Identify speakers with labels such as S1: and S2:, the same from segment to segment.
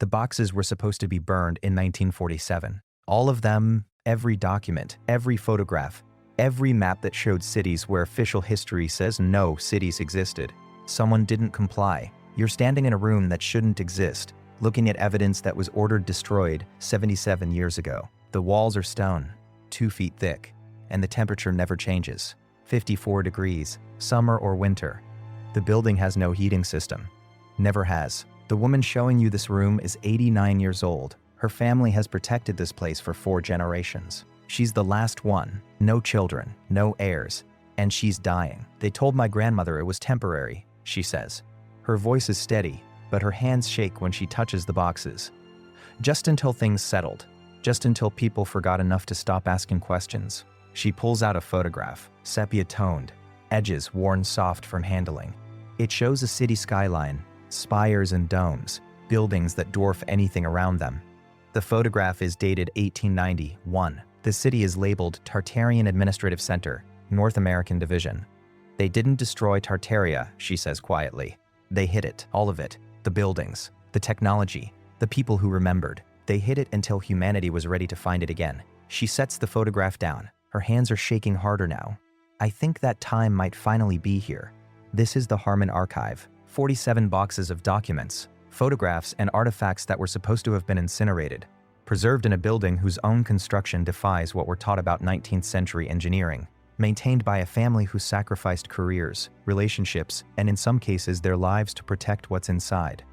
S1: The boxes were supposed to be burned in 1947. All of them, every document, every photograph, every map that showed cities where official history says no cities existed. Someone didn't comply. You're standing in a room that shouldn't exist, looking at evidence that was ordered destroyed 77 years ago. The walls are stone, 2 feet thick, and the temperature never changes. 54 degrees, summer or winter. The building has no heating system. Never has. The woman showing you this room is 89 years old. Her family has protected this place for 4 generations. She's the last one. No children, no heirs, and she's dying. They told my grandmother it was temporary, she says. Her voice is steady, but her hands shake when she touches the boxes. Just until things settled. Just until people forgot enough to stop asking questions. She pulls out a photograph, sepia-toned, edges worn soft from handling. It shows a city skyline, spires and domes, buildings that dwarf anything around them. The photograph is dated 1891. The city is labeled Tartarian Administrative Center, North American Division. They didn't destroy Tartaria, she says quietly. They hid it, all of it. The buildings, the technology, the people who remembered. They hid it until humanity was ready to find it again. She sets the photograph down. Her hands are shaking harder now. I think that time might finally be here. This is the Harmon archive. 47 boxes of documents, photographs, and artifacts that were supposed to have been incinerated, preserved in a building whose own construction defies what we're taught about 19th century engineering, maintained by a family who sacrificed careers, relationships, and in some cases their lives to protect what's inside.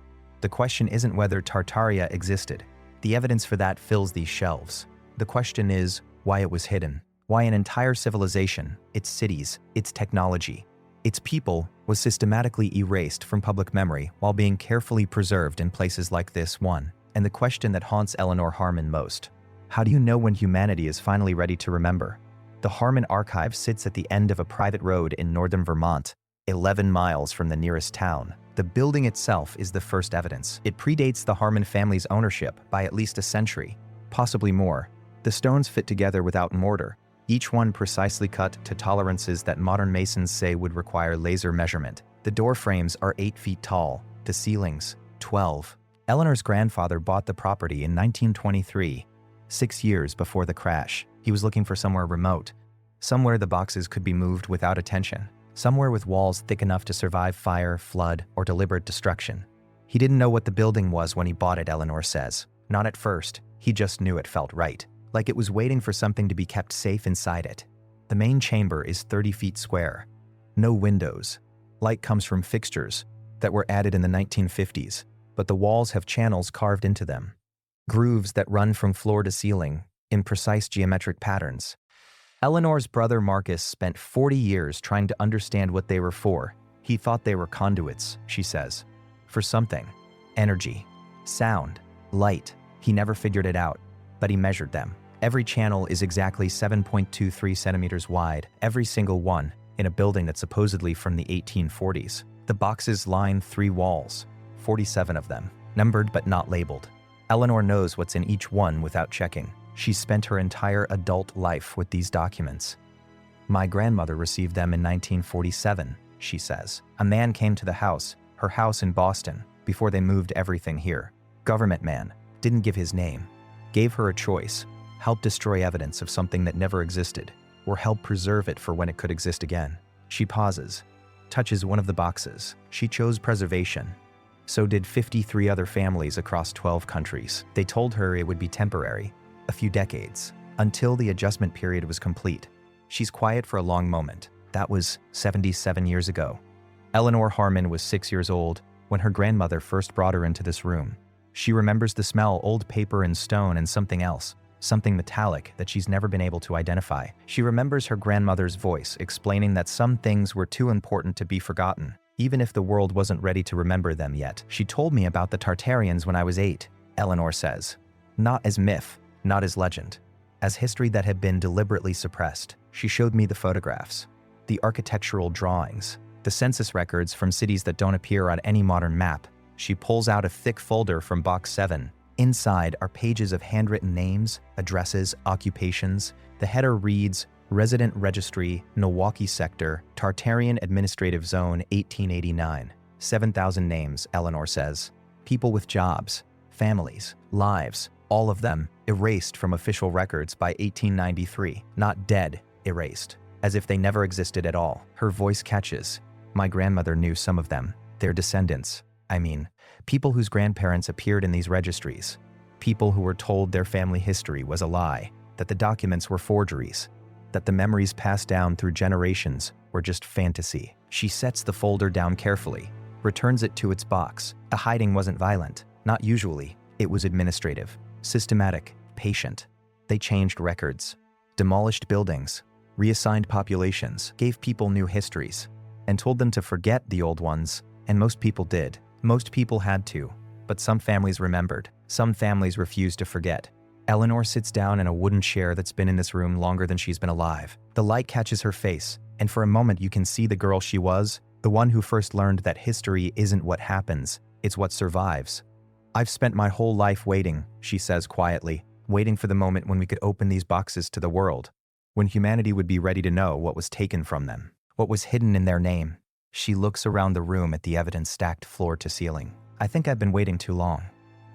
S1: The question isn't whether Tartaria existed. The evidence for that fills these shelves. The question is why it was hidden. Why an entire civilization, its cities, its technology, its people was systematically erased from public memory while being carefully preserved in places like this one. And the question that haunts Eleanor Harmon most. How do you know when humanity is finally ready to remember? The Harmon archive sits at the end of a private road in northern Vermont, 11 miles from the nearest town. The building itself is the first evidence. It predates the Harmon family's ownership by at least a century, possibly more. The stones fit together without mortar, each one precisely cut to tolerances that modern masons say would require laser measurement. The door frames are 8 feet tall, the ceilings, 12. Eleanor's grandfather bought the property in 1923, 6 years before the crash. He was looking for somewhere remote, somewhere the boxes could be moved without attention, somewhere with walls thick enough to survive fire, flood, or deliberate destruction. He didn't know what the building was when he bought it, Eleanor says. Not at first, he just knew it felt right. Like it was waiting for something to be kept safe inside it. The main chamber is 30 feet square. No windows. Light comes from fixtures that were added in the 1950s, but the walls have channels carved into them. Grooves that run from floor to ceiling in precise geometric patterns. Eleanor's brother Marcus spent 40 years trying to understand what they were for. He thought they were conduits, she says. For something. Energy. Sound. Light. He never figured it out, but he measured them. Every channel is exactly 7.23 centimeters wide, every single one, in a building that's supposedly from the 1840s. The boxes line 3 walls, 47 of them, numbered but not labeled. Eleanor knows what's in each one without checking. She's spent her entire adult life with these documents. My grandmother received them in 1947, she says. A man came to the house, her house in Boston, before they moved everything here. Government man, didn't give his name. Gave her a choice. Help destroy evidence of something that never existed, or help preserve it for when it could exist again. She pauses, touches one of the boxes. She chose preservation. So did 53 other families across 12 countries. They told her it would be temporary, a few decades, until the adjustment period was complete. She's quiet for a long moment. That was 77 years ago. Eleanor Harmon was 6 years old when her grandmother first brought her into this room. She remembers the smell, old paper and stone, and something else, something metallic that she's never been able to identify. She remembers her grandmother's voice explaining that some things were too important to be forgotten, even if the world wasn't ready to remember them yet. She told me about the Tartarians when I was 8, Eleanor says. Not as myth, not as legend, as history that had been deliberately suppressed. She showed me the photographs, the architectural drawings, the census records from cities that don't appear on any modern map. She pulls out a thick folder from box 7. Inside are pages of handwritten names, addresses, occupations. The header reads, Resident Registry, Milwaukee Sector, Tartarian Administrative Zone, 1889. 7,000 names, Eleanor says. People with jobs, families, lives, all of them erased from official records by 1893. Not dead, erased. As if they never existed at all. Her voice catches. My grandmother knew some of them. Their descendants. I mean, people whose grandparents appeared in these registries. People who were told their family history was a lie, that the documents were forgeries, that the memories passed down through generations were just fantasy. She sets the folder down carefully, returns it to its box. The hiding wasn't violent. Not usually. It was administrative, systematic, patient. They changed records, demolished buildings, reassigned populations, gave people new histories, and told them to forget the old ones, and most people did. Most people had to, but some families remembered. Some families refused to forget. Eleanor sits down in a wooden chair that's been in this room longer than she's been alive. The light catches her face, and for a moment you can see the girl she was, the one who first learned that history isn't what happens, it's what survives. I've spent my whole life waiting, she says quietly, waiting for the moment when we could open these boxes to the world, when humanity would be ready to know what was taken from them, what was hidden in their name. She looks around the room at the evidence stacked floor to ceiling. I think I've been waiting too long.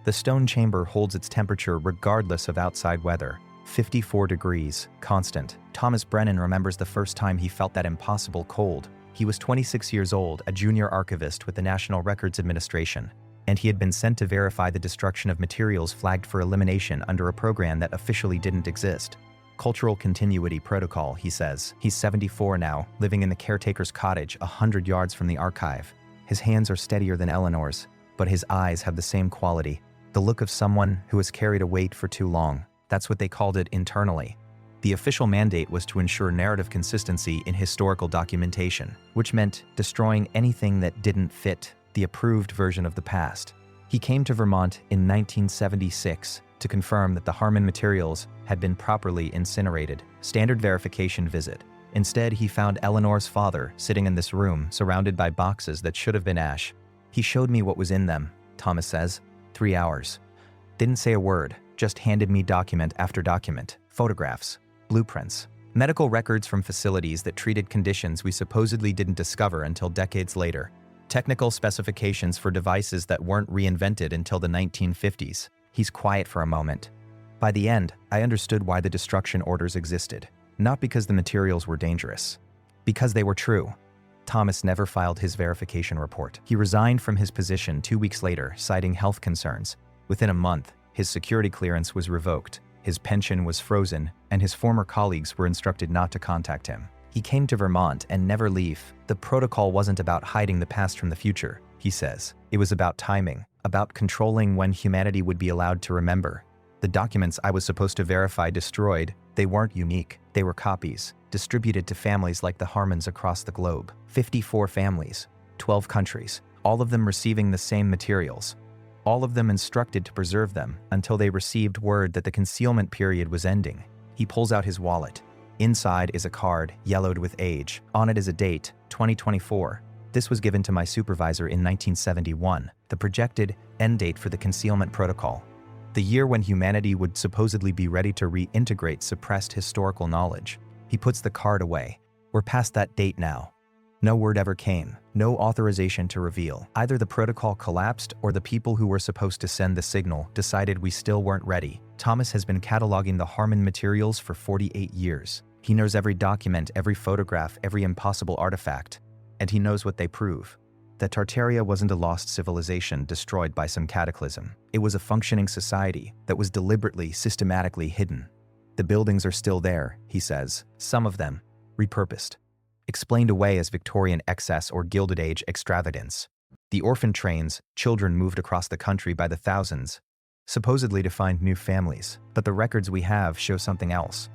S1: The stone chamber holds its temperature regardless of outside weather. 54 degrees, constant. Thomas Brennan remembers the first time he felt that impossible cold. He was 26 years old, a junior archivist with the National Records Administration, and he had been sent to verify the destruction of materials flagged for elimination under a program that officially didn't exist. Cultural Continuity Protocol, he says. He's 74 now, living in the caretaker's cottage 100 yards from the archive. His hands are steadier than Eleanor's, but his eyes have the same quality. The look of someone who has carried a weight for too long. That's what they called it internally. The official mandate was to ensure narrative consistency in historical documentation, which meant destroying anything that didn't fit the approved version of the past. He came to Vermont in 1976 to confirm that the Harmon materials had been properly incinerated. Standard verification visit. Instead, he found Eleanor's father sitting in this room, surrounded by boxes that should have been ash. He showed me what was in them, Thomas says. 3 hours. Didn't say a word, just handed me document after document, photographs, blueprints, medical records from facilities that treated conditions we supposedly didn't discover until decades later, technical specifications for devices that weren't reinvented until the 1950s. He's quiet for a moment. By the end, I understood why the destruction orders existed. Not because the materials were dangerous. Because they were true. Thomas never filed his verification report. He resigned from his position 2 weeks later, citing health concerns. Within a month, his security clearance was revoked, his pension was frozen, and his former colleagues were instructed not to contact him. He came to Vermont and never leave. The protocol wasn't about hiding the past from the future, he says. It was about timing, about controlling when humanity would be allowed to remember. The documents I was supposed to verify destroyed, they weren't unique. They were copies, distributed to families like the Harmons across the globe. 54 families, 12 countries, all of them receiving the same materials. All of them instructed to preserve them until they received word that the concealment period was ending. He pulls out his wallet. Inside is a card, yellowed with age. On it is a date, 2024. This was given to my supervisor in 1971, the projected end date for the concealment protocol. The year when humanity would supposedly be ready to reintegrate suppressed historical knowledge. He puts the card away. We're past that date now. No word ever came, no authorization to reveal. Either the protocol collapsed or the people who were supposed to send the signal decided we still weren't ready. Thomas has been cataloging the Harmon materials for 48 years. He knows every document, every photograph, every impossible artifact, and he knows what they prove. That Tartaria wasn't a lost civilization destroyed by some cataclysm. It was a functioning society that was deliberately, systematically hidden. The buildings are still there, he says, some of them repurposed, explained away as Victorian excess or Gilded Age extravagance. The orphan trains, children moved across the country by the thousands, supposedly to find new families. But the records we have show something else.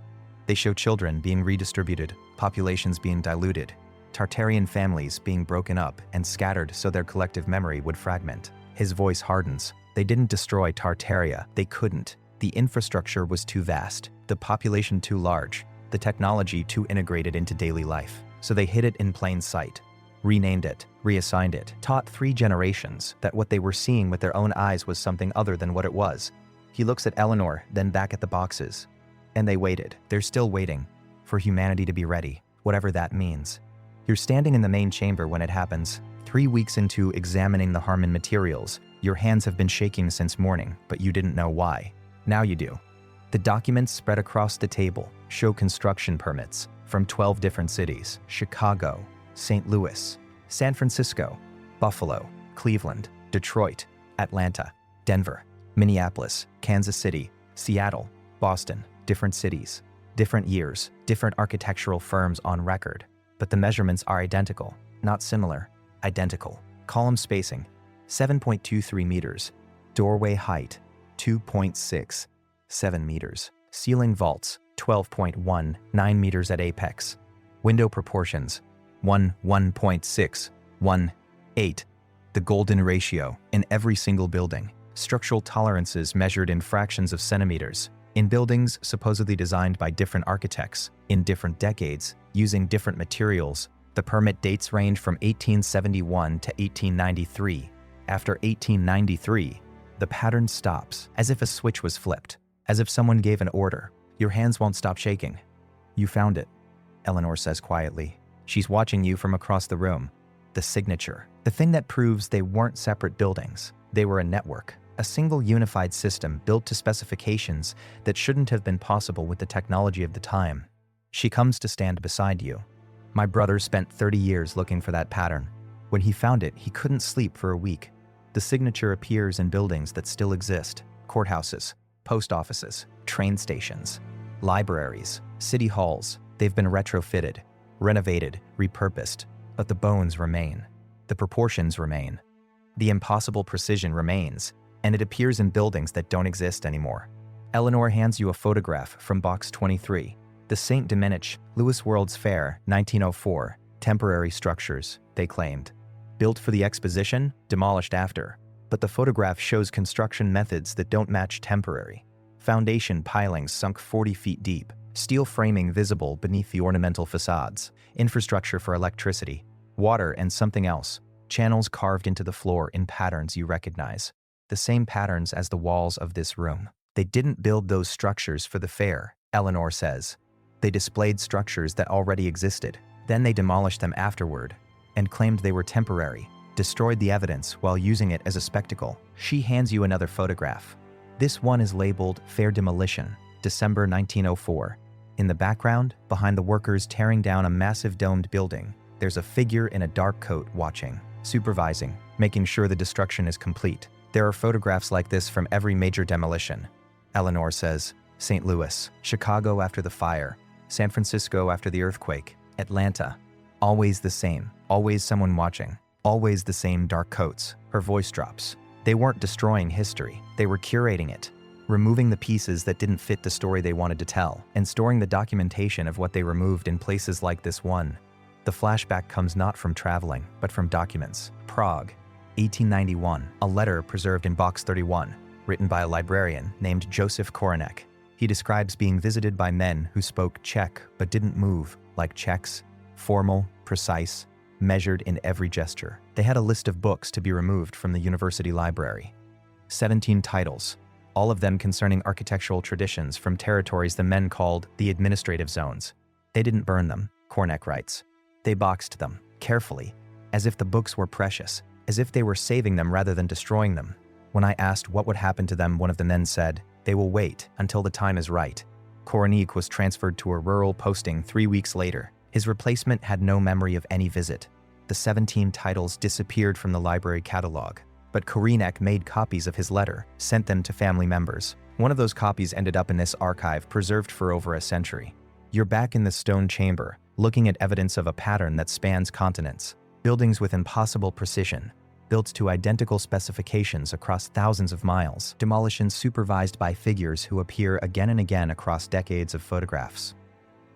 S1: They show children being redistributed, populations being diluted, Tartarian families being broken up and scattered so their collective memory would fragment. His voice hardens. They didn't destroy Tartaria. They couldn't. The infrastructure was too vast, the population too large, the technology too integrated into daily life. So they hid it in plain sight, renamed it, reassigned it, taught 3 generations that what they were seeing with their own eyes was something other than what it was. He looks at Eleanor, then back at the boxes. And they waited. They're still waiting for humanity to be ready, whatever that means. You're standing in the main chamber when it happens. 3 weeks into examining the Harmon materials, Your hands have been shaking since morning, but you didn't know why. Now you do. The documents spread across the table show construction permits from 12 different cities: Chicago, St. Louis, San Francisco, Buffalo, Cleveland, Detroit, Atlanta, Denver, Minneapolis, Kansas City, Seattle, Boston, different cities, different years, different architectural firms on record. But the measurements are identical, not similar, identical. Column spacing, 7.23 meters. Doorway height, 2.67 meters. Ceiling vaults, 12.19 meters at apex. Window proportions, 1.618. The golden ratio in every single building. Structural tolerances measured in fractions of centimeters. In buildings supposedly designed by different architects, in different decades, using different materials. The permit dates range from 1871 to 1893. After 1893, the pattern stops, as if a switch was flipped, as if someone gave an order. Your hands won't stop shaking. You found it, Eleanor says quietly. She's watching you from across the room. The signature, the thing that proves they weren't separate buildings. They were a network, a single unified system built to specifications that shouldn't have been possible with the technology of the time. She comes to stand beside you. My brother spent 30 years looking for that pattern. When he found it, he couldn't sleep for a week. The signature appears in buildings that still exist: courthouses, post offices, train stations, libraries, city halls. They've been retrofitted, renovated, repurposed, but the bones remain. The proportions remain. The impossible precision remains, and it appears in buildings that don't exist anymore. Eleanor hands you a photograph from box 23. The St. Domenech, Louis World's Fair, 1904. Temporary structures, they claimed. Built for the exposition, demolished after. But the photograph shows construction methods that don't match temporary. Foundation pilings sunk 40 feet deep. Steel framing visible beneath the ornamental facades. Infrastructure for electricity, water, and something else. Channels carved into the floor in patterns you recognize. The same patterns as the walls of this room. They didn't build those structures for the fair, Eleanor says. They displayed structures that already existed. Then they demolished them afterward and claimed they were temporary, destroyed the evidence while using it as a spectacle. She hands you another photograph. This one is labeled Fair Demolition, December 1904. In the background, behind the workers tearing down a massive domed building, there's a figure in a dark coat watching, supervising, making sure the destruction is complete. There are photographs like this from every major demolition. Eleanor says, St. Louis, Chicago after the fire, San Francisco after the earthquake, Atlanta. Always the same, always someone watching, always the same dark coats. Her voice drops. They weren't destroying history, they were curating it, removing the pieces that didn't fit the story they wanted to tell, and storing the documentation of what they removed in places like this one. The flashback comes not from traveling, but from documents. Prague, 1891, a letter preserved in box 31, written by a librarian named Joseph Koronek. He describes being visited by men who spoke Czech but didn't move, like Czechs, formal, precise, measured in every gesture. They had a list of books to be removed from the university library. 17 titles, all of them concerning architectural traditions from territories the men called the administrative zones. They didn't burn them, Koronek writes. They boxed them, carefully, as if the books were precious, as if they were saving them rather than destroying them. When I asked what would happen to them, one of the men said, "They will wait until the time is right." Koronek was transferred to a rural posting 3 weeks later. His replacement had no memory of any visit. The 17 titles disappeared from the library catalog, but Koronek made copies of his letter, sent them to family members. One of those copies ended up in this archive, preserved for over a century. You're back in the stone chamber, looking at evidence of a pattern that spans continents. Buildings with impossible precision, built to identical specifications across thousands of miles. Demolition supervised by figures who appear again and again across decades of photographs.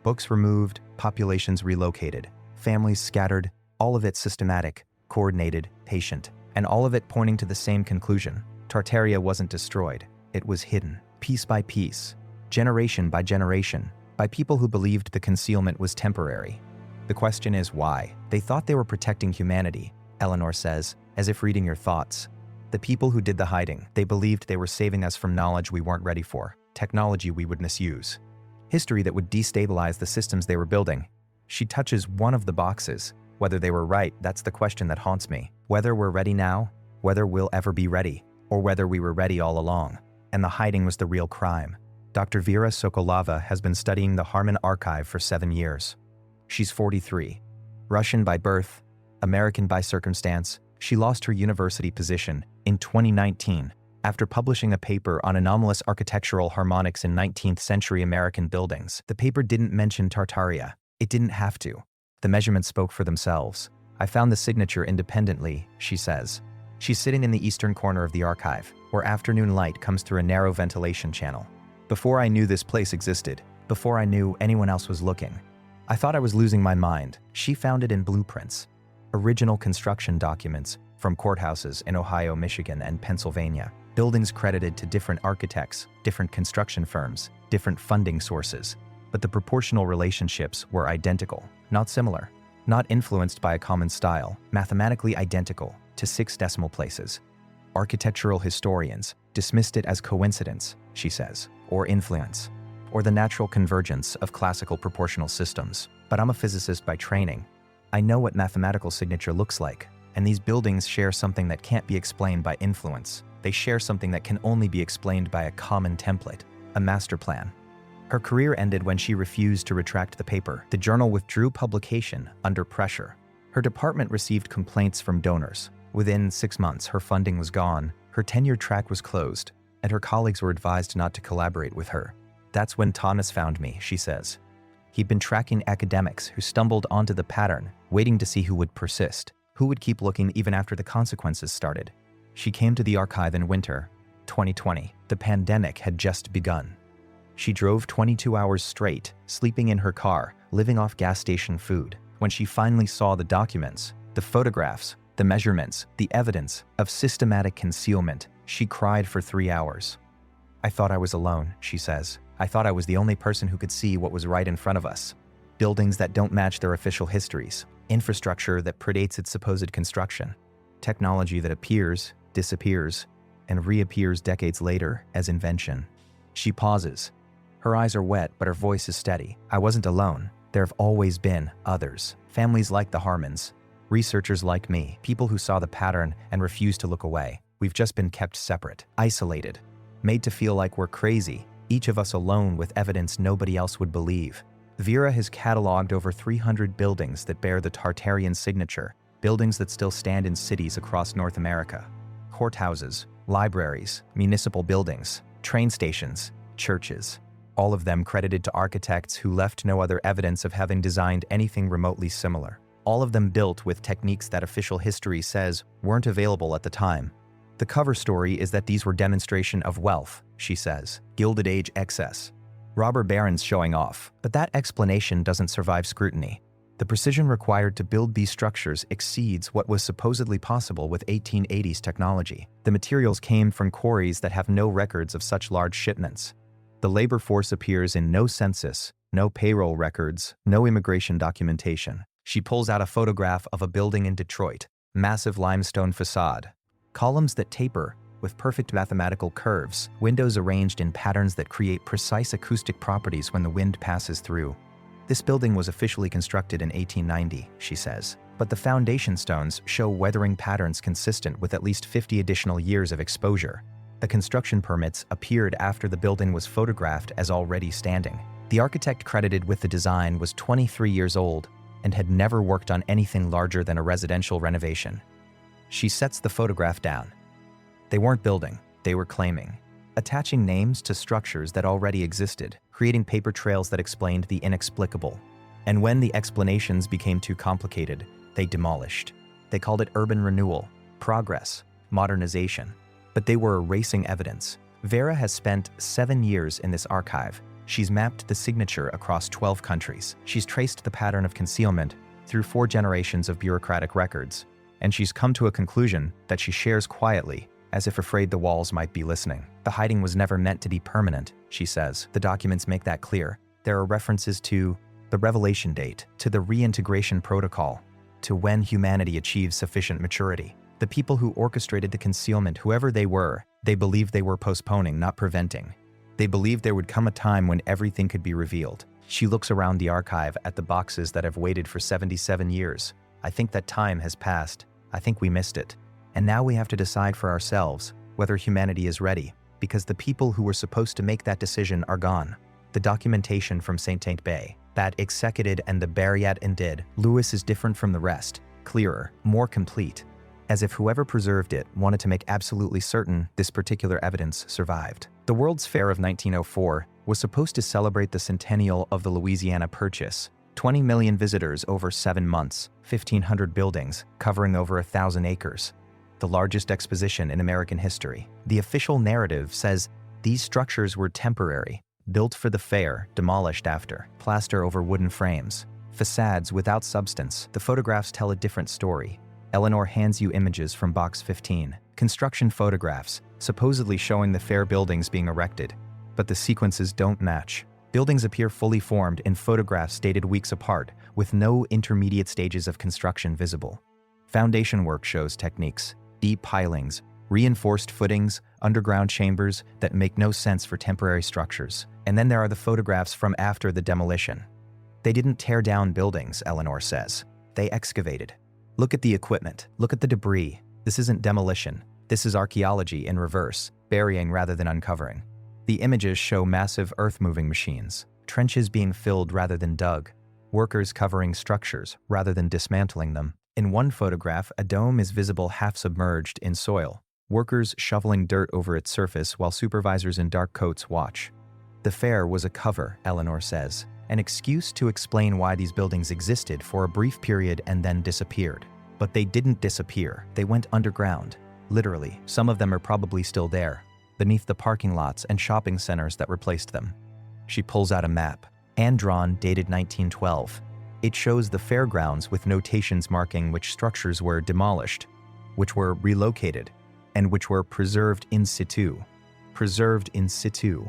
S1: Books removed, populations relocated, families scattered, all of it systematic, coordinated, patient, and all of it pointing to the same conclusion. Tartaria wasn't destroyed, it was hidden, piece by piece, generation by generation, by people who believed the concealment was temporary. The question is why? They thought they were protecting humanity, Eleanor says, as if reading your thoughts. The people who did the hiding, they believed they were saving us from knowledge we weren't ready for, technology we would misuse, history that would destabilize the systems they were building. She touches one of the boxes. Whether they were right, that's the question that haunts me. Whether we're ready now, whether we'll ever be ready, or whether we were ready all along. And the hiding was the real crime. Dr. Vera Sokolova has been studying the Harmon archive for 7 years. She's 43. Russian by birth, American by circumstance, she lost her university position in 2019 after publishing a paper on anomalous architectural harmonics in 19th century American buildings. The paper didn't mention Tartaria. It didn't have to. The measurements spoke for themselves. I found the signature independently, she says. She's sitting in the eastern corner of the archive, where afternoon light comes through a narrow ventilation channel. Before I knew this place existed, before I knew anyone else was looking, I thought I was losing my mind. She found it in blueprints, original construction documents from courthouses in Ohio, Michigan, and Pennsylvania. Buildings credited to different architects, different construction firms, different funding sources, but the proportional relationships were identical, not similar, not influenced by a common style, mathematically identical to 6 decimal places. Architectural historians dismissed it as coincidence, she says, or influence, or the natural convergence of classical proportional systems. But I'm a physicist by training. I know what mathematical signature looks like, and these buildings share something that can't be explained by influence. They share something that can only be explained by a common template, a master plan. Her career ended when she refused to retract the paper. The journal withdrew publication under pressure. Her department received complaints from donors. Within 6 months, her funding was gone, her tenure track was closed, and her colleagues were advised not to collaborate with her. That's when Thomas found me, she says. He'd been tracking academics who stumbled onto the pattern, waiting to see who would persist, who would keep looking even after the consequences started. She came to the archive in winter 2020. The pandemic had just begun. She drove 22 hours straight, sleeping in her car, living off gas station food. When she finally saw the documents, the photographs, the measurements, the evidence of systematic concealment, she cried for 3 hours. I thought I was alone, she says. I thought I was the only person who could see what was right in front of us. Buildings that don't match their official histories, infrastructure that predates its supposed construction, technology that appears, disappears, and reappears decades later as invention. She pauses. Her eyes are wet, but her voice is steady. I wasn't alone. There have always been others. Families like the Harmons, researchers like me, people who saw the pattern and refused to look away. We've just been kept separate, isolated, made to feel like we're crazy, each of us alone with evidence nobody else would believe. Vera has cataloged over 300 buildings that bear the Tartarian signature, buildings that still stand in cities across North America. Courthouses, libraries, municipal buildings, train stations, churches. All of them credited to architects who left no other evidence of having designed anything remotely similar. All of them built with techniques that official history says weren't available at the time. The cover story is that these were demonstration of wealth, she says, Gilded Age excess. Robber barons showing off. But that explanation doesn't survive scrutiny. The precision required to build these structures exceeds what was supposedly possible with 1880s technology. The materials came from quarries that have no records of such large shipments. The labor force appears in no census, no payroll records, no immigration documentation. She pulls out a photograph of a building in Detroit, massive limestone facade, columns that taper with perfect mathematical curves, windows arranged in patterns that create precise acoustic properties when the wind passes through. This building was officially constructed in 1890, she says, but the foundation stones show weathering patterns consistent with at least 50 additional years of exposure. The construction permits appeared after the building was photographed as already standing. The architect credited with the design was 23 years old and had never worked on anything larger than a residential renovation. She sets the photograph down. They weren't building, they were claiming, attaching names to structures that already existed, creating paper trails that explained the inexplicable. And when the explanations became too complicated, they demolished. They called it urban renewal, progress, modernization. But they were erasing evidence. Vera has spent 7 years in this archive. She's mapped the signature across 12 countries. She's traced the pattern of concealment through 4 generations of bureaucratic records. And she's come to a conclusion that she shares quietly, as if afraid the walls might be listening. The hiding was never meant to be permanent, she says. The documents make that clear. There are references to the revelation date, to the reintegration protocol, to when humanity achieves sufficient maturity. The people who orchestrated the concealment, whoever they were, they believed they were postponing, not preventing. They believed there would come a time when everything could be revealed. She looks around the archive at the boxes that have waited for 77 years. I think that time has passed. I think we missed it. And now we have to decide for ourselves whether humanity is ready, because the people who were supposed to make that decision are gone. The documentation from Saint Bay, that executed and the Bariat and did, Lewis is different from the rest, clearer, more complete, as if whoever preserved it wanted to make absolutely certain this particular evidence survived. The World's Fair of 1904 was supposed to celebrate the centennial of the Louisiana Purchase. 20 million visitors over 7 months, 1,500 buildings covering over 1,000 acres. The largest exposition in American history. The official narrative says these structures were temporary, built for the fair, demolished after, plaster over wooden frames, facades without substance. The photographs tell a different story. Eleanor hands you images from box 15, construction photographs, supposedly showing the fair buildings being erected, but the sequences don't match. Buildings appear fully formed in photographs dated weeks apart, with no intermediate stages of construction visible. Foundation work shows techniques, deep pilings, reinforced footings, underground chambers that make no sense for temporary structures. And then there are the photographs from after the demolition. They didn't tear down buildings, Eleanor says. They excavated. Look at the equipment. Look at the debris. This isn't demolition. This is archaeology in reverse, burying rather than uncovering. The images show massive earth-moving machines, trenches being filled rather than dug, workers covering structures rather than dismantling them. In one photograph, a dome is visible half submerged in soil, workers shoveling dirt over its surface while supervisors in dark coats watch. The fair was a cover, Eleanor says, an excuse to explain why these buildings existed for a brief period and then disappeared. But they didn't disappear, they went underground. Literally, some of them are probably still there, beneath the parking lots and shopping centers that replaced them. She pulls out a map, hand-drawn, dated 1912. It shows the fairgrounds with notations marking which structures were demolished, which were relocated, and which were preserved in situ. Preserved in situ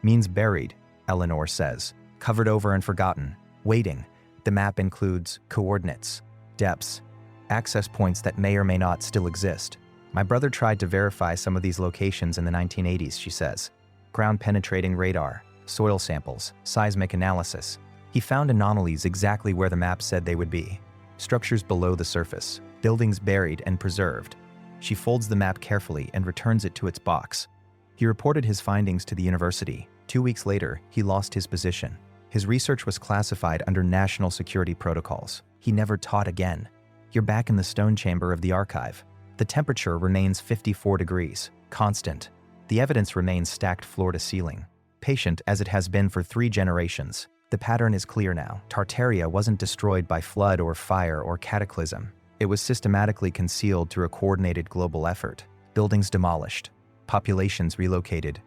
S1: means buried, Eleanor says, covered over and forgotten, waiting. The map includes coordinates, depths, access points that may or may not still exist. My brother tried to verify some of these locations in the 1980s, she says. Ground-penetrating radar, soil samples, seismic analysis. He found anomalies exactly where the map said they would be. Structures below the surface, buildings buried and preserved. She folds the map carefully and returns it to its box. He reported his findings to the university. 2 weeks later, he lost his position. His research was classified under national security protocols. He never taught again. You're back in the stone chamber of the archive. The temperature remains 54 degrees, constant. The evidence remains stacked floor to ceiling, patient as it has been for 3 generations. The pattern is clear now. Tartaria wasn't destroyed by flood or fire or cataclysm. It was systematically concealed through a coordinated global effort. Buildings demolished, populations relocated,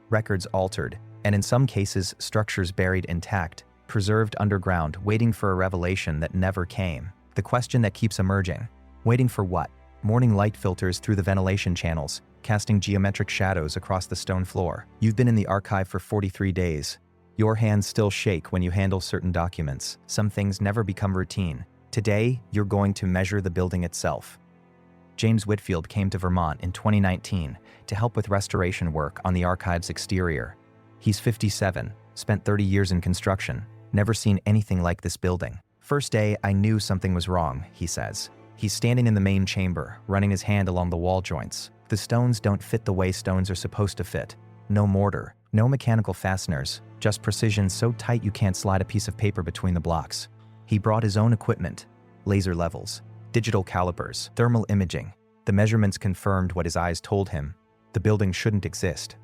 S1: records altered, and in some cases, structures buried intact, preserved underground, waiting for a revelation that never came. The question that keeps emerging, waiting for what? Morning light filters through the ventilation channels, casting geometric shadows across the stone floor. You've been in the archive for 43 days. Your hands still shake when you handle certain documents. Some things never become routine. Today, you're going to measure the building itself. James Whitfield came to Vermont in 2019 to help with restoration work on the archive's exterior. He's 57, spent 30 years in construction, never seen anything like this building. First day, I knew something was wrong, he says. He's standing in the main chamber, running his hand along the wall joints. The stones don't fit the way stones are supposed to fit. No mortar, no mechanical fasteners, just precision so tight you can't slide a piece of paper between the blocks. He brought his own equipment, laser levels, digital calipers, thermal imaging. The measurements confirmed what his eyes told him. The building shouldn't exist.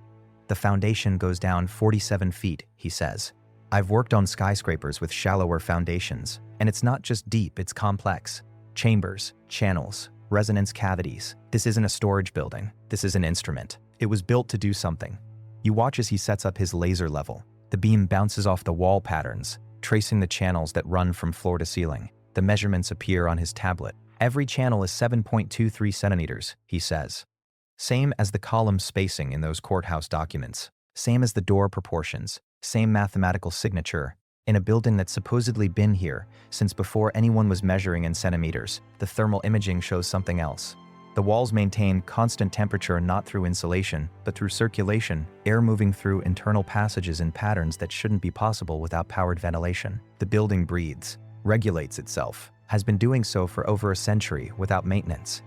S1: The foundation goes down 47 feet, he says. I've worked on skyscrapers with shallower foundations, and it's not just deep, it's complex. Chambers, channels, resonance cavities. This isn't a storage building. This is an instrument. It was built to do something. You watch as he sets up his laser level. The beam bounces off the wall patterns, tracing the channels that run from floor to ceiling. The measurements appear on his tablet. Every channel is 7.23 centimeters, he says. Same as the column spacing in those courthouse documents. Same as the door proportions. Same mathematical signature. In a building that's supposedly been here since before anyone was measuring in centimeters, the thermal imaging shows something else. The walls maintain constant temperature not through insulation, but through circulation, air moving through internal passages in patterns that shouldn't be possible without powered ventilation. The building breathes, regulates itself, has been doing so for over a century without maintenance.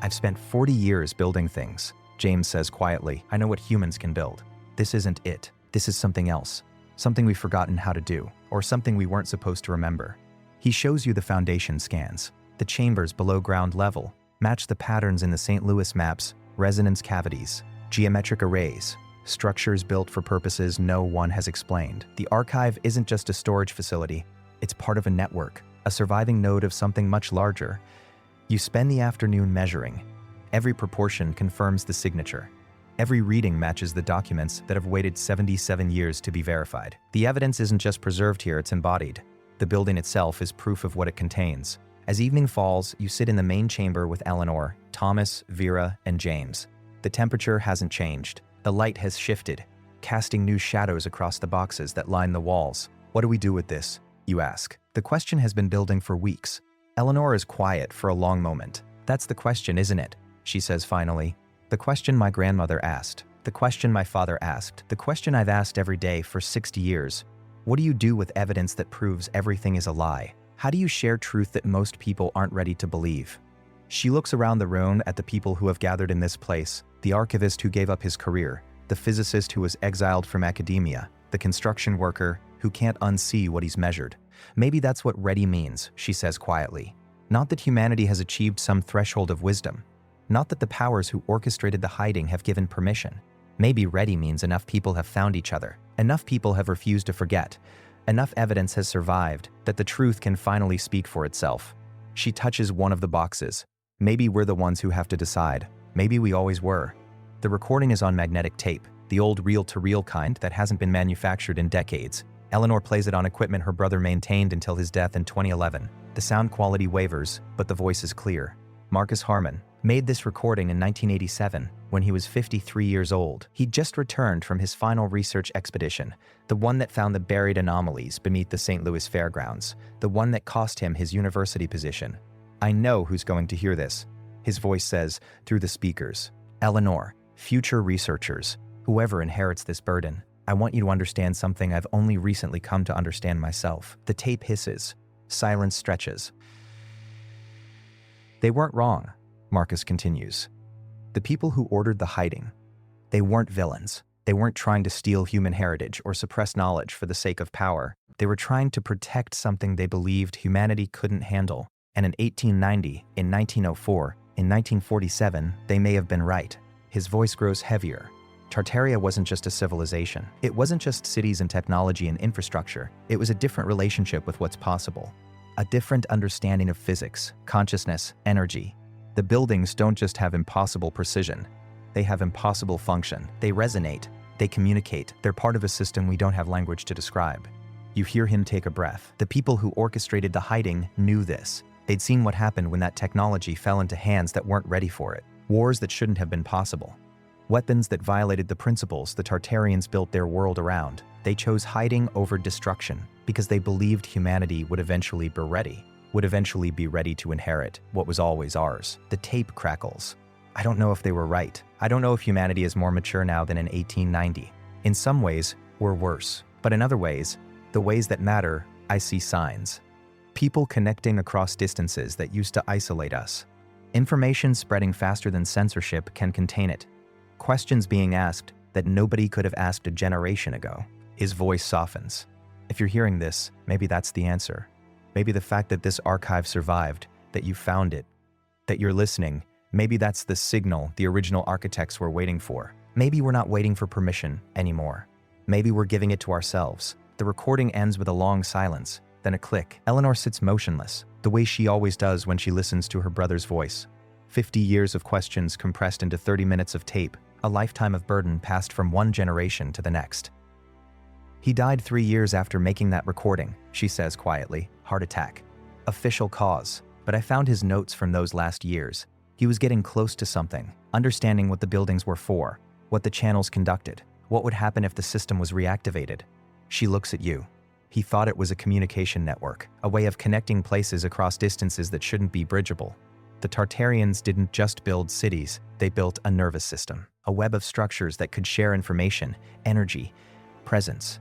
S1: I've spent 40 years building things, James says quietly. I know what humans can build. This isn't it. This is something else. Something we've forgotten how to do, or something we weren't supposed to remember. He shows you the foundation scans. The chambers below ground level match the patterns in the St. Louis maps, resonance cavities, geometric arrays, structures built for purposes no one has explained. The archive isn't just a storage facility, it's part of a network, a surviving node of something much larger. You spend the afternoon measuring. Every proportion confirms the signature. Every reading matches the documents that have waited 77 years to be verified. The evidence isn't just preserved here, it's embodied. The building itself is proof of what it contains. As evening falls, you sit in the main chamber with Eleanor, Thomas, Vera, and James. The temperature hasn't changed. The light has shifted, casting new shadows across the boxes that line the walls. What do we do with this? You ask. The question has been building for weeks. Eleanor is quiet for a long moment. That's the question, isn't it? She says finally. The question my grandmother asked. The question my father asked. The question I've asked every day for 60 years. What do you do with evidence that proves everything is a lie? How do you share truth that most people aren't ready to believe? She looks around the room at the people who have gathered in this place, the archivist who gave up his career, the physicist who was exiled from academia, the construction worker who can't unsee what he's measured. Maybe that's what ready means, she says quietly. Not that humanity has achieved some threshold of wisdom. Not that the powers who orchestrated the hiding have given permission. Maybe ready means enough people have found each other. Enough people have refused to forget. Enough evidence has survived that the truth can finally speak for itself. She touches one of the boxes. Maybe we're the ones who have to decide. Maybe we always were. The recording is on magnetic tape, the old reel-to-reel kind that hasn't been manufactured in decades. Eleanor plays it on equipment her brother maintained until his death in 2011. The sound quality wavers, but the voice is clear. Marcus Harmon made this recording in 1987 when he was 53 years old. He'd just returned from his final research expedition, the one that found the buried anomalies beneath the St. Louis Fairgrounds, the one that cost him his university position. I know who's going to hear this, his voice says through the speakers. Eleanor, future researchers, whoever inherits this burden, I want you to understand something I've only recently come to understand myself. The tape hisses. Silence stretches. They weren't wrong, Marcus continues. The people who ordered the hiding, they weren't villains. They weren't trying to steal human heritage or suppress knowledge for the sake of power. They were trying to protect something they believed humanity couldn't handle. And in 1890, in 1904, in 1947, they may have been right. His voice grows heavier. Tartaria wasn't just a civilization. It wasn't just cities and technology and infrastructure. It was a different relationship with what's possible. A different understanding of physics, consciousness, energy. The buildings don't just have impossible precision. They have impossible function. They resonate. They communicate. They're part of a system we don't have language to describe. You hear him take a breath. The people who orchestrated the hiding knew this. They'd seen what happened when that technology fell into hands that weren't ready for it. Wars that shouldn't have been possible. Weapons that violated the principles the Tartarians built their world around. They chose hiding over destruction because they believed humanity would eventually be ready to inherit what was always ours. The tape crackles. I don't know if they were right. I don't know if humanity is more mature now than in 1890. In some ways, we're worse. But in other ways, the ways that matter, I see signs. People connecting across distances that used to isolate us. Information spreading faster than censorship can contain it. Questions being asked that nobody could have asked a generation ago. His voice softens. If you're hearing this, maybe that's the answer. Maybe the fact that this archive survived, that you found it, that you're listening, maybe that's the signal the original architects were waiting for. Maybe we're not waiting for permission anymore. Maybe we're giving it to ourselves. The recording ends with a long silence, then a click. Eleanor sits motionless, the way she always does when she listens to her brother's voice. 50 years of questions compressed into 30 minutes of tape, a lifetime of burden passed from one generation to the next. He died 3 years after making that recording, she says quietly. Heart attack. Official cause. But I found his notes from those last years. He was getting close to something, understanding what the buildings were for, what the channels conducted, what would happen if the system was reactivated. She looks at you. He thought it was a communication network, a way of connecting places across distances that shouldn't be bridgeable. The Tartarians didn't just build cities, they built a nervous system, a web of structures that could share information, energy, presence.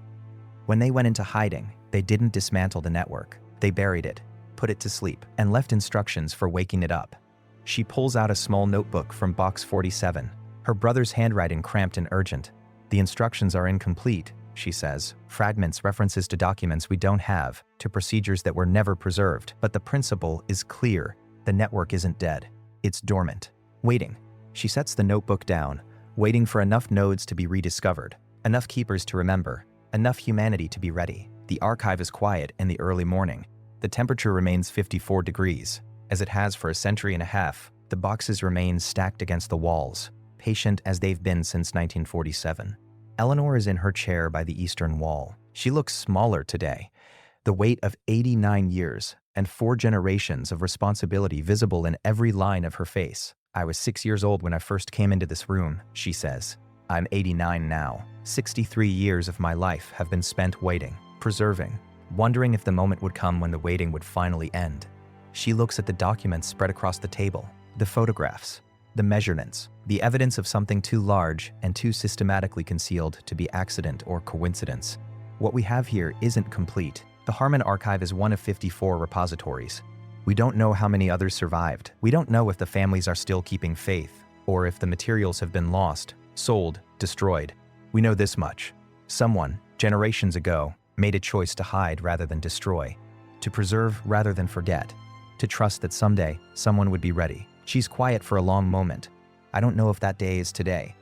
S1: When they went into hiding, they didn't dismantle the network. They buried it, put it to sleep, and left instructions for waking it up. She pulls out a small notebook from box 47, her brother's handwriting cramped and urgent. The instructions are incomplete, she says. Fragments, references to documents we don't have, to procedures that were never preserved. But the principle is clear. The network isn't dead. It's dormant. Waiting. She sets the notebook down, waiting for enough nodes to be rediscovered, enough keepers to remember, enough humanity to be ready. The archive is quiet in the early morning. The temperature remains 54 degrees. As it has for a century and a half, the boxes remain stacked against the walls, patient as they've been since 1947. Eleanor is in her chair by the eastern wall. She looks smaller today, the weight of 89 years and 4 generations of responsibility visible in every line of her face. I was 6 years old when I first came into this room, she says. I'm 89 now. 63 years of my life have been spent waiting, preserving, wondering if the moment would come when the waiting would finally end. She looks at the documents spread across the table, the photographs, the measurements, the evidence of something too large and too systematically concealed to be accident or coincidence. What we have here isn't complete. The Harmon archive is one of 54 repositories. We don't know how many others survived. We don't know if the families are still keeping faith, or if the materials have been lost, sold, destroyed. We know this much. Someone, generations ago, made a choice to hide rather than destroy, to preserve rather than forget, to trust that someday someone would be ready. She's quiet for a long moment. I don't know if that day is today.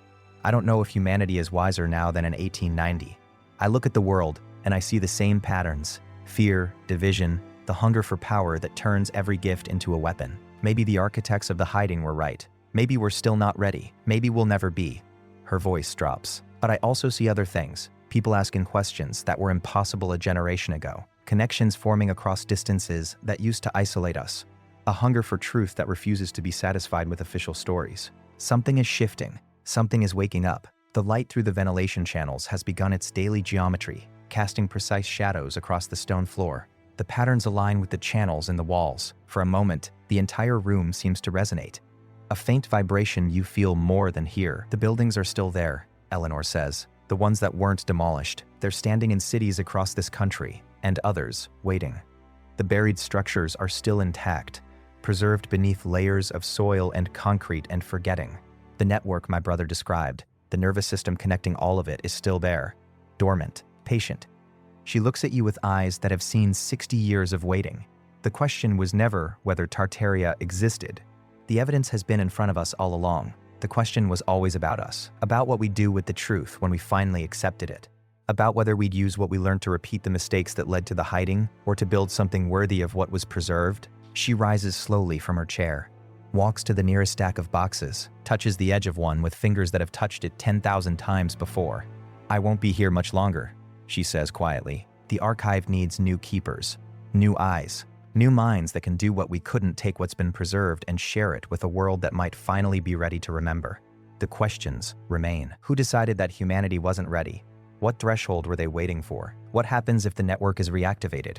S1: I don't know if humanity is wiser now than in 1890. I look at the world and I see the same patterns: fear, division, the hunger for power that turns every gift into a weapon. Maybe the architects of the hiding were right. Maybe we're still not ready. Maybe we'll never be. Her voice drops. But I also see other things. People asking questions that were impossible a generation ago. Connections forming across distances that used to isolate us. A hunger for truth that refuses to be satisfied with official stories. Something is shifting. Something is waking up. The light through the ventilation channels has begun its daily geometry, casting precise shadows across the stone floor. The patterns align with the channels in the walls. For a moment, the entire room seems to resonate. A faint vibration you feel more than hear. The buildings are still there, Eleanor says. The ones that weren't demolished. They're standing in cities across this country, and others waiting. The buried structures are still intact, preserved beneath layers of soil and concrete and forgetting. The network my brother described, the nervous system connecting all of it, is still there, dormant, patient. She looks at you with eyes that have seen 60 years of waiting. The question was never whether Tartaria existed. The evidence has been in front of us all along. The question was always about us, about what we'd do with the truth when we finally accepted it, about whether we'd use what we learned to repeat the mistakes that led to the hiding, or to build something worthy of what was preserved. She rises slowly from her chair, walks to the nearest stack of boxes, touches the edge of one with fingers that have touched it 10,000 times before. I won't be here much longer, she says quietly. The archive needs new keepers, new eyes, new minds that can do what we couldn't: take what's been preserved and share it with a world that might finally be ready to remember. The questions remain. Who decided that humanity wasn't ready? What threshold were they waiting for? What happens if the network is reactivated?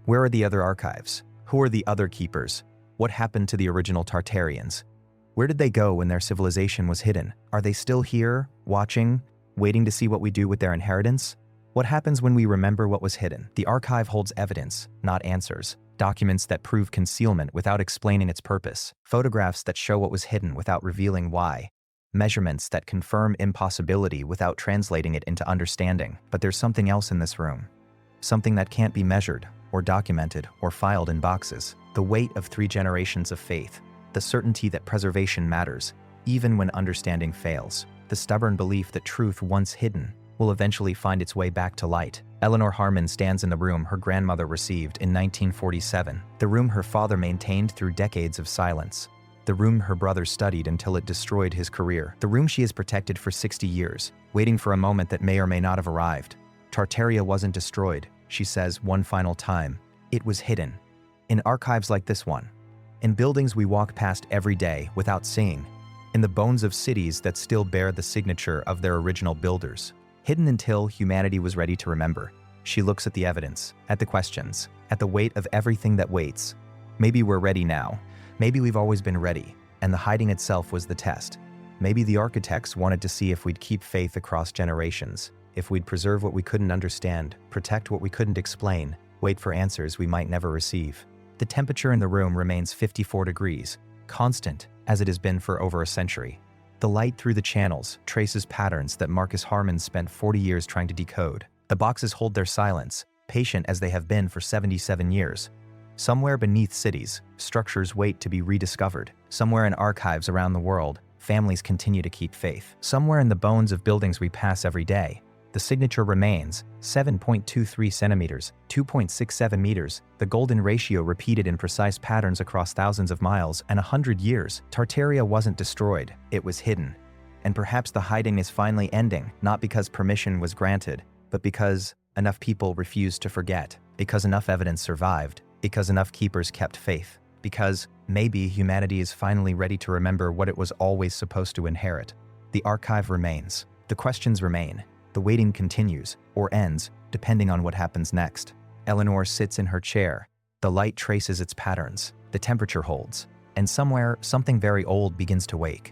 S1: Where are the other archives? Who are the other keepers? What happened to the original Tartarians? Where did they go when their civilization was hidden? Are they still here, watching, waiting to see what we do with their inheritance? What happens when we remember what was hidden? The archive holds evidence, not answers. Documents that prove concealment without explaining its purpose. Photographs that show what was hidden without revealing why. Measurements that confirm impossibility without translating it into understanding. But there's something else in this room. Something that can't be measured, or documented, or filed in boxes. The weight of 3 generations of faith. The certainty that preservation matters, even when understanding fails. The stubborn belief that truth once hidden will eventually find its way back to light. Eleanor Harmon stands in the room her grandmother received in 1947. The room her father maintained through decades of silence. The room her brother studied until it destroyed his career. The room she has protected for 60 years, waiting for a moment that may or may not have arrived. Tartaria wasn't destroyed, she says one final time. It was hidden. In archives like this one. In buildings we walk past every day without seeing. In the bones of cities that still bear the signature of their original builders. Hidden until humanity was ready to remember. She looks at the evidence, at the questions, at the weight of everything that waits. Maybe we're ready now. Maybe we've always been ready, and the hiding itself was the test. Maybe the architects wanted to see if we'd keep faith across generations, if we'd preserve what we couldn't understand, protect what we couldn't explain, wait for answers we might never receive. The temperature in the room remains 54 degrees. constant, as it has been for over a century. The light through the channels traces patterns that Marcus Harmon spent 40 years trying to decode. The boxes hold their silence, patient as they have been for 77 years. Somewhere beneath cities, structures wait to be rediscovered. Somewhere in archives around the world, families continue to keep faith. Somewhere in the bones of buildings we pass every day, the signature remains, 7.23 centimeters, 2.67 meters, the golden ratio repeated in precise patterns across thousands of miles and 100 years. Tartaria wasn't destroyed, it was hidden. And perhaps the hiding is finally ending, not because permission was granted, but because enough people refused to forget, because enough evidence survived, because enough keepers kept faith, because maybe humanity is finally ready to remember what it was always supposed to inherit. The archive remains, the questions remain, the waiting continues, or ends, depending on what happens next. Eleanor sits in her chair. The light traces its patterns, the temperature holds, and somewhere, something very old begins to wake.